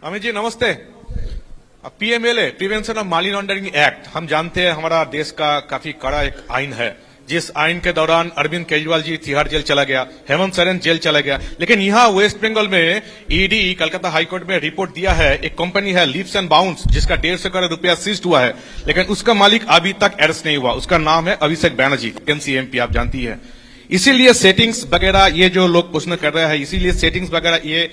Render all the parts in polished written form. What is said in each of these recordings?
अमित जी नमस्ते। PMLA prevention of money laundering act हम जानते हैं हमारा देश का काफी कड़ा एक आइन है, जिस आइन के दौरान अरविंद केजरीवाल जी तिहाड़ जेल चला गया, हेमंत सोरेन जेल चला गया। लेकिन यहाँ वेस्ट बंगाल में ईडी कलकत्ता हाईकोर्ट में रिपोर्ट दिया है, एक कंपनी है लीप्स एंड बाउंड्स जिसका 150 करोड़ रुपया सीज्ड हुआ है, लेकिन उसका मालिक अभी तक अरेस्ट नहीं हुआ। उसका नाम है अभिषेक बैनर्जी, एनसीएमपी आप जानती है। इसीलिए सेटिंग्स वगैरह ये जो लोग प्रश्न कर रहे हैं, इसीलिए सेटिंग्स वगैरह ये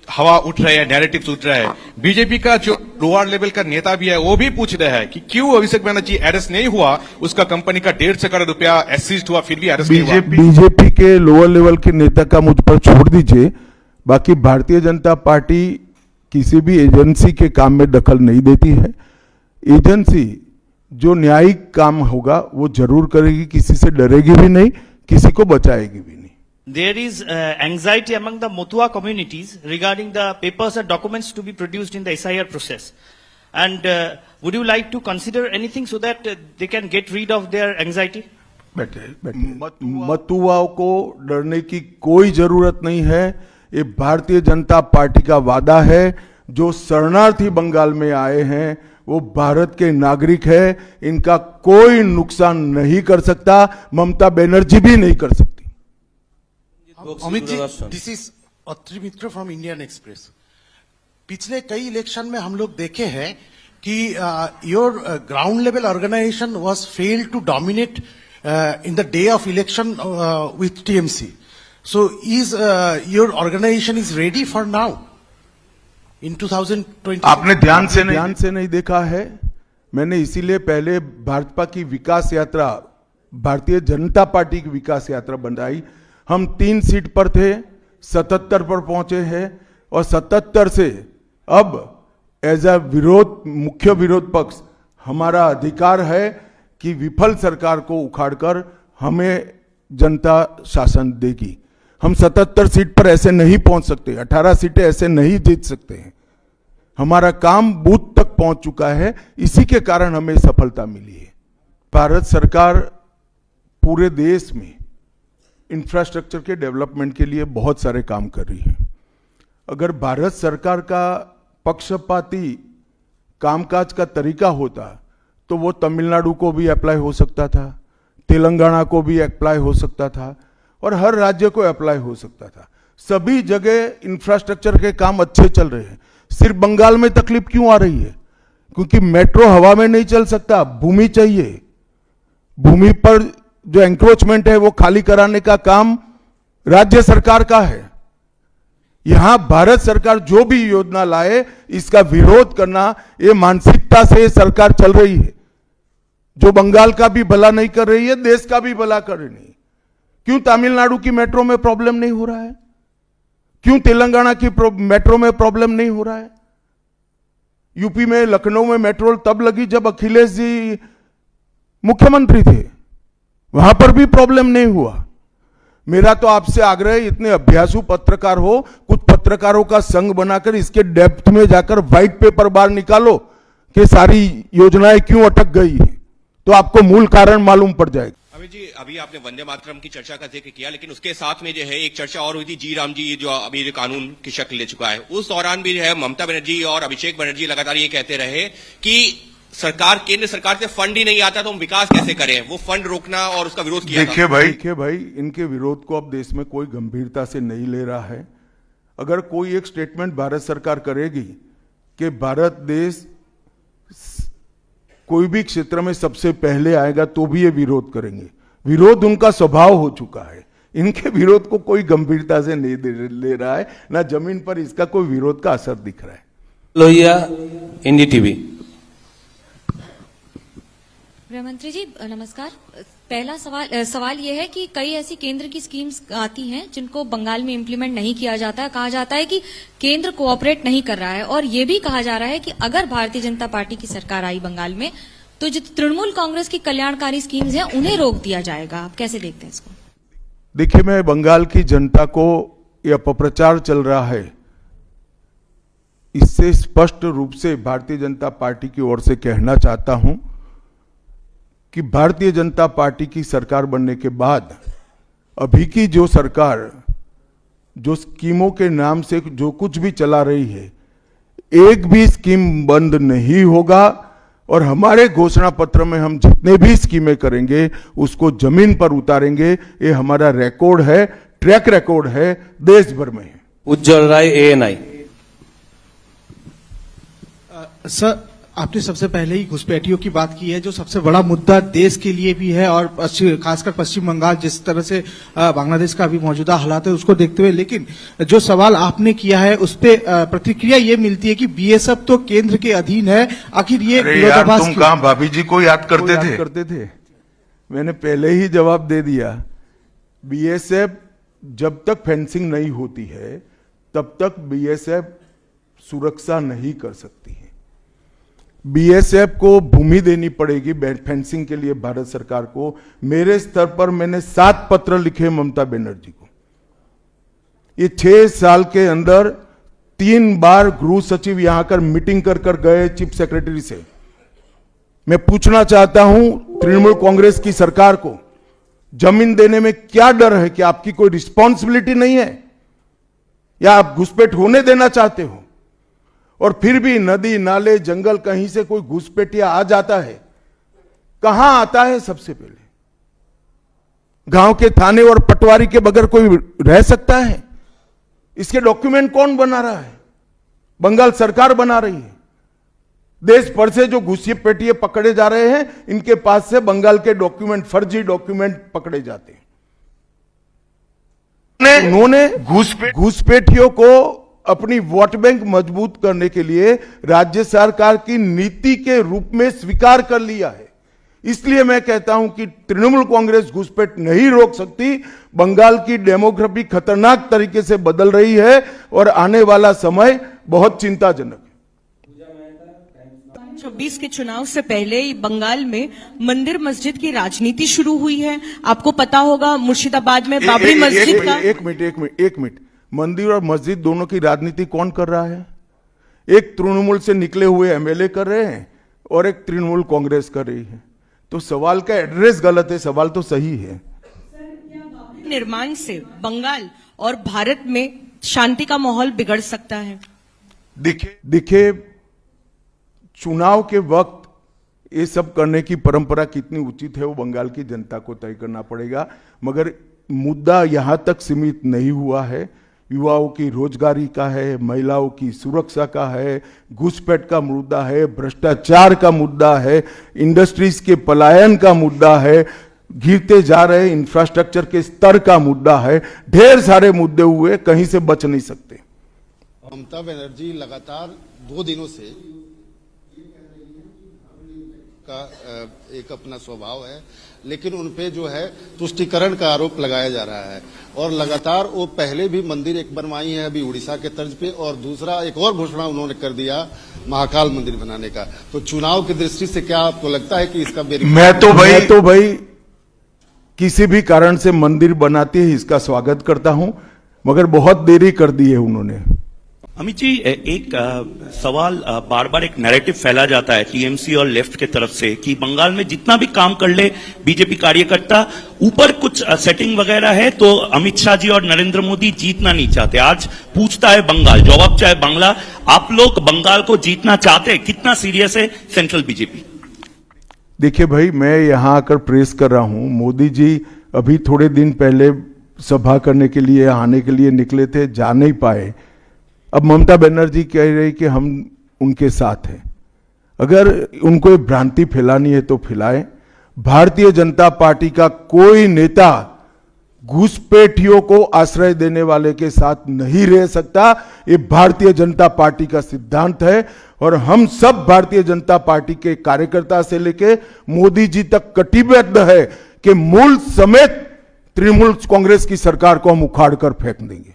हवा उठ रहे हैं, नैरेटिव्स उठ रहे हैं। बीजेपी का जो लोअर लेवल का नेता भी है वो भी पूछ रहे हैं कि क्यों अभिषेक बैनर्जी अरेस्ट नहीं हुआ, उसका कंपनी का 150 करोड़ रुपया सीज्ड हुआ फिर भी अरेस्ट नहीं हुआ। बीजेपी के लोअर लेवल के नेता का मुझ पर छोड़ दीजिए, बाकी भारतीय जनता पार्टी किसी भी एजेंसी के काम में दखल नहीं देती है। एजेंसी जो न्यायिक काम होगा वो जरूर करेगी, किसी से डरेगी भी नहीं, किसी को बचाएगी भी नहीं। There is anxiety among the Motua communities regarding the papers and documents to be produced in the SIR process. And would you like to consider anything so that they can get rid of their anxiety? मतुआओं को डरने की कोई जरूरत नहीं है। ये Bharatiya Janata party का वादा है। जो शरणार्थी बंगाल में आए हैं वो भारत के नागरिक है, इनका कोई नुकसान नहीं कर सकता, ममता बनर्जी भी नहीं कर सकती। Amit ji, this is Atri Mitra from Indian Express. पिछले कई इलेक्शन में हम लोग देखे हैं कि your ground level organisation was failed to dominate in the day of election with TMC. So is your organisation is ready for now in 2020? आपने ध्यान से नहीं देखा है। मैंने इसीलिए पहले भाजपा की विकास यात्रा, भारतीय जनता पार्टी की विकास यात्रा बनाई। हम 3 सीट पर थे, 77 पर पहुंचे हैं और 77 से अब एज अ मुख्य विरोध पक्ष हमारा अधिकार है कि विफल सरकार को उखाड़कर हमें जनता शासन देगी। हम 77 सीट पर ऐसे नहीं पहुंच सकते, 18 सीटें ऐसे नहीं जीत सकते हैं। हमारा काम बूथ तक पहुंच चुका है, इसी के कारण हमें सफलता मिली है। भारत सरकार पूरे देश में इंफ्रास्ट्रक्चर के डेवलपमेंट के लिए बहुत सारे काम कर रही है। अगर भारत सरकार का पक्षपाती कामकाज का तरीका होता तो वो तमिलनाडु को भी अप्लाई हो सकता था, तेलंगाना को भी अप्लाई हो सकता था और हर राज्य को अप्लाई हो सकता था। सभी जगह इंफ्रास्ट्रक्चर के काम अच्छे चल रहे हैं। सिर्फ बंगाल में तकलीफ क्यों आ रही है? क्योंकि मेट्रो हवा में नहीं चल सकता, भूमि चाहिए। भूमि पर जो एंक्रोचमेंट है वो खाली कराने का काम राज्य सरकार का है। यहां भारत सरकार जो भी योजना लाए इसका विरोध करना, ये मानसिकता से सरकार चल रही है, जो बंगाल का भी भला नहीं कर रही है, देश का भी भला कर रही है। क्यों तमिलनाडु की मेट्रो में प्रॉब्लम नहीं हो रहा है? क्यों तेलंगाना की मेट्रो में प्रॉब्लम नहीं हो रहा है? यूपी में लखनऊ में मेट्रो तब लगी जब अखिलेश जी मुख्यमंत्री थे, वहां पर भी प्रॉब्लम नहीं हुआ। मेरा तो आपसे आग्रह है, इतने अभ्यासु पत्रकार हो, कुछ पत्रकारों का संघ बनाकर इसके डेप्थ में जाकर व्हाइट पेपर बाहर निकालो कि सारी योजनाएं क्यों अटक गई है, तो आपको मूल कारण मालूम पड़ जाएगा। अमित जी, अभी आपने वंदे मातरम की चर्चा का जिक्र किया, लेकिन उसके साथ में जो है एक चर्चा और हुई थी, जी राम जी जो अभी जो कानून की शक्ल ले चुका है, उस दौरान भी जो है ममता बनर्जी और अभिषेक बनर्जी लगातार ये कहते रहे कि सरकार, केंद्र सरकार से फंड ही नहीं आता तो हम विकास कैसे करें, वो फंड रोकना और उसका विरोध किया। देखिए भाई, इनके विरोध को अब देश में कोई गंभीरता से नहीं ले रहा है। अगर कोई एक स्टेटमेंट भारत सरकार करेगी कि भारत देश कोई भी क्षेत्र में सबसे पहले आएगा तो भी ये विरोध करेंगे। विरोध उनका स्वभाव हो चुका है। इनके विरोध को कोई गंभीरता से नहीं ले रहा है, ना जमीन पर इसका कोई विरोध का असर दिख रहा है। लोहिया, एनडीटीवी। गृहमंत्री जी नमस्कार। पहला सवाल यह है कि कई ऐसी केंद्र की स्कीम्स आती हैं जिनको बंगाल में इम्प्लीमेंट नहीं किया जाता है। कहा जाता है कि केंद्र कोऑपरेट नहीं कर रहा है और ये भी कहा जा रहा है कि अगर भारतीय जनता पार्टी की सरकार आई बंगाल में तो जो तृणमूल कांग्रेस की कल्याणकारी स्कीम्स हैं उन्हें रोक दिया जाएगा। आप कैसे देखते हैं इसको? देखिए, मैं बंगाल की जनता को यह अपप्रचार चल रहा है, इससे स्पष्ट रूप से भारतीय जनता पार्टी की ओर से कहना चाहता हूं कि भारतीय जनता पार्टी की सरकार बनने के बाद अभी की जो सरकार जो स्कीमों के नाम से जो कुछ भी चला रही है, एक भी स्कीम बंद नहीं होगा और हमारे घोषणा पत्र में हम जितने भी स्कीमें करेंगे उसको जमीन पर उतारेंगे। ये हमारा रिकॉर्ड है, ट्रैक रिकॉर्ड है, देश भर में है। उज्जवल राय ANI। सर, आपने सबसे पहले ही घुसपैठियों की बात की है, जो सबसे बड़ा मुद्दा देश के लिए भी है और खासकर पश्चिम बंगाल जिस तरह से बांग्लादेश का अभी मौजूदा हालात है उसको देखते हुए। लेकिन जो सवाल आपने किया है उस पे प्रतिक्रिया ये मिलती है कि BSF तो केंद्र के अधीन है, आखिर ये विरोधाभास तुम कहां भाभी जी को याद करते थे? मैंने पहले ही जवाब दे दिया। BSF जब तक फेंसिंग नहीं होती है तब तक BSF सुरक्षा नहीं कर सकती है। BSF को भूमि देनी पड़ेगी फेंसिंग के लिए भारत सरकार को। मेरे स्तर पर मैंने 7 पत्र लिखे ममता बनर्जी को। ये 6 साल के अंदर 3 बार गृह सचिव यहां कर मीटिंग कर गए चीफ सेक्रेटरी से। मैं पूछना चाहता हूं तृणमूल कांग्रेस की सरकार को, जमीन देने में क्या डर है? कि आपकी कोई रिस्पॉन्सिबिलिटी नहीं है या आप घुसपैठ होने देना चाहते हो? और फिर भी नदी नाले जंगल कहीं से कोई घुसपैठिया आ जाता है, कहां आता है? सबसे पहले गांव के थाने और पटवारी के बगैर कोई रह सकता है? इसके डॉक्यूमेंट कौन बना रहा है? बंगाल सरकार बना रही है। देश भर से जो घुसपैठिए पकड़े जा रहे हैं, इनके पास से बंगाल के डॉक्यूमेंट, फर्जी डॉक्यूमेंट पकड़े जाते हैं। उन्होंने घुसपैठियों को अपनी वोट बैंक मजबूत करने के लिए राज्य सरकार की नीति के रूप में स्वीकार कर लिया है। इसलिए मैं कहता हूं कि तृणमूल कांग्रेस घुसपैठ नहीं रोक सकती। बंगाल की डेमोग्राफी खतरनाक तरीके से बदल रही है और आने वाला समय बहुत चिंताजनक है। 26 के चुनाव से पहले बंगाल में मंदिर मस्जिद की राजनीति शुरू हुई है। आपको पता होगा मुर्शिदाबाद में बाबरी मस्जिद का। एक मिनट, मंदिर और मस्जिद दोनों की राजनीति कौन कर रहा है? एक तृणमूल से निकले हुए MLA कर रहे हैं और एक तृणमूल कांग्रेस कर रही है। तो सवाल का एड्रेस गलत है, सवाल तो सही है। निर्माण से बंगाल और भारत में शांति का माहौल बिगड़ सकता है। देखिए, चुनाव के वक्त ये सब करने की परंपरा कितनी उचित है वो बंगाल की जनता को तय करना पड़ेगा। मगर मुद्दा यहां तक सीमित नहीं हुआ है। युवाओं की रोजगारी का है, महिलाओं की सुरक्षा का है, घुसपैठ का मुद्दा है, भ्रष्टाचार का मुद्दा है, इंडस्ट्रीज के पलायन का मुद्दा है, गिरते जा रहे इंफ्रास्ट्रक्चर के स्तर का मुद्दा है। ढेर सारे मुद्दे हुए, कहीं से बच नहीं सकते। ममता बनर्जी लगातार 2 दिनों से का एक अपना स्वभाव है, लेकिन उनपे जो है तुष्टीकरण का आरोप लगाया जा रहा है। और लगातार वो पहले भी मंदिर एक बनवाई है अभी उड़ीसा के तर्ज पे, और दूसरा एक और घोषणा उन्होंने कर दिया महाकाल मंदिर बनाने का। तो चुनाव की दृष्टि से क्या आपको लगता है कि इसका मैं तो भाई किसी भी कारण से मंदिर बनाती है इसका स्वागत करता हूं, मगर बहुत देरी कर दी है उन्होंने। अमित जी, एक सवाल बार बार एक नैरेटिव फैला जाता है TMC और लेफ्ट के तरफ से कि बंगाल में जितना भी काम कर ले बीजेपी कार्यकर्ता, ऊपर कुछ सेटिंग वगैरह है तो अमित शाह जी और नरेंद्र मोदी जीतना नहीं चाहते। आज पूछता है बंगाल, जवाब चाहे बांग्ला, आप लोग बंगाल को जीतना चाहते हैं? कितना सीरियस है सेंट्रल बीजेपी? देखिए भाई, मैं यहां आकर प्रेस कर रहा हूं। मोदी जी अभी थोड़े दिन पहले सभा करने के लिए आने के लिए निकले थे, जा नहीं पाए। अब ममता बनर्जी कह रही कि हम उनके साथ हैं। अगर उनको भ्रांति फैलानी है तो फैलाएं। भारतीय जनता पार्टी का कोई नेता घुसपैठियों को आश्रय देने वाले के साथ नहीं रह सकता। ये भारतीय जनता पार्टी का सिद्धांत है और हम सब भारतीय जनता पार्टी के कार्यकर्ता से लेके मोदी जी तक कटिबद्ध है कि मूल समेत तृणमूल कांग्रेस की सरकार को हम उखाड़ कर फेंक देंगे।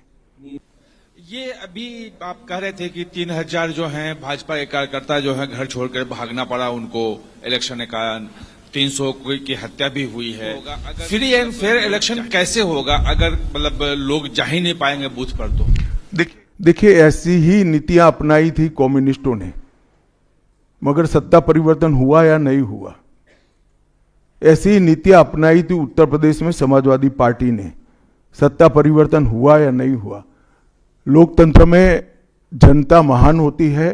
ये अभी आप कह रहे थे कि 3000 जो हैं भाजपा के कार्यकर्ता जो हैं घर छोड़कर भागना पड़ा उनको इलेक्शन के कारण, 300 की हत्या भी हुई है। फ्री एंड फेयर इलेक्शन कैसे होगा अगर मतलब लोग जा ही नहीं पाएंगे बूथ पर? तो देखिए, ऐसी ही नीतियां अपनाई थी कम्युनिस्टों ने, मगर सत्ता परिवर्तन हुआ या नहीं हुआ। ऐसी ही नीतियां अपनाई थी उत्तर प्रदेश में समाजवादी पार्टी ने, सत्ता परिवर्तन हुआ या नहीं हुआ। लोकतंत्र में जनता महान होती है।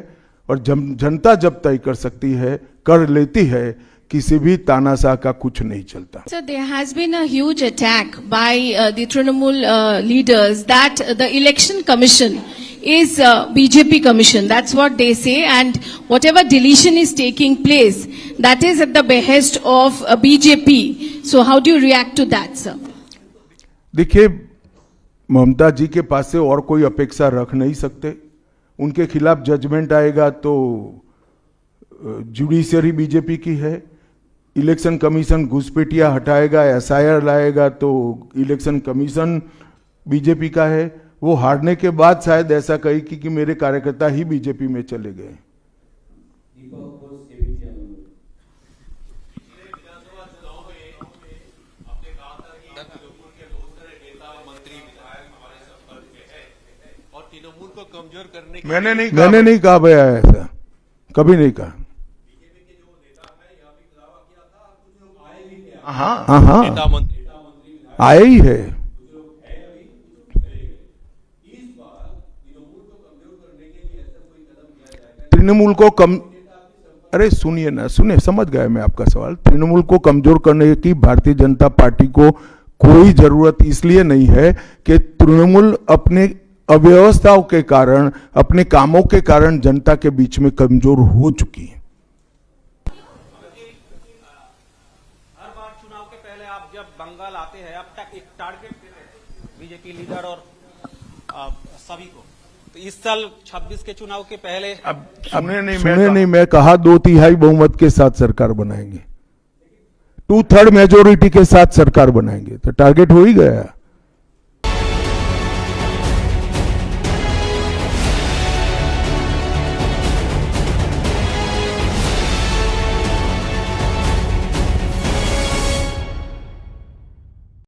और जनता जब तय कर सकती है, कर लेती है, किसी भी तानाशाह का कुछ नहीं चलता। Sir, there has been a huge attack by the Trinamool leaders that the election commission is BJP commission. That's what they say, and whatever deletion is taking place, that is at the behest of BJP. So how do you react to that, sir? देखिए, ममता जी के पास से और कोई अपेक्षा रख नहीं सकते। उनके खिलाफ जजमेंट आएगा तो जुडिशरी बीजेपी की है, इलेक्शन कमीशन घुसपैठिया हटाएगा, एसआईआर लाएगा तो इलेक्शन कमीशन बीजेपी का है। वो हारने के बाद शायद ऐसा कही कि मेरे कार्यकर्ता ही बीजेपी में चले गए। मैंने नहीं कहा भैया, ऐसा कभी नहीं कहा। हाँ, आए ही है। तृणमूल को कम, अरे सुनिए ना, सुनिए, समझ गया मैं आपका सवाल। तृणमूल को कमजोर करने की भारतीय जनता पार्टी को कोई जरूरत इसलिए नहीं है कि तृणमूल अपने अव्यवस्थाओं के कारण, अपने कामों के कारण जनता के बीच में कमजोर हो चुकी है। हर बार चुनाव के पहले आप जब बंगाल आते हैं, अब तक एक टारगेट देते हैं बीजेपी लीडर और सभी को, तो इस साल 26 के चुनाव के पहले अब सुने नहीं, मैं कहा 2/3 बहुमत के साथ सरकार बनाएंगे, 2/3 मेजोरिटी के साथ सरकार बनाएंगे, तो टारगेट हो ही गया।